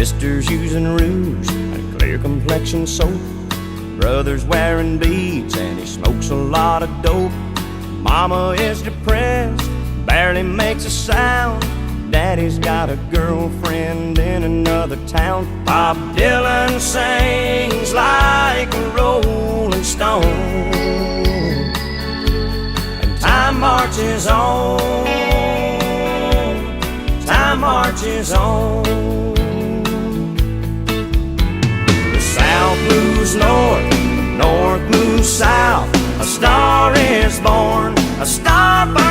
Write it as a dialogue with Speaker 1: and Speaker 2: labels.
Speaker 1: Sisters using rouge and clear complexion soap. Brother's wearing beads and he smokes a lot of dope. Mama is depressed, barely makes a sound. Daddy's got a girlfriend in another town. Bob Dylan sings like a rolling stone, and time marches on, time marches on. The South moves north, north moves south. A star is born, a star burns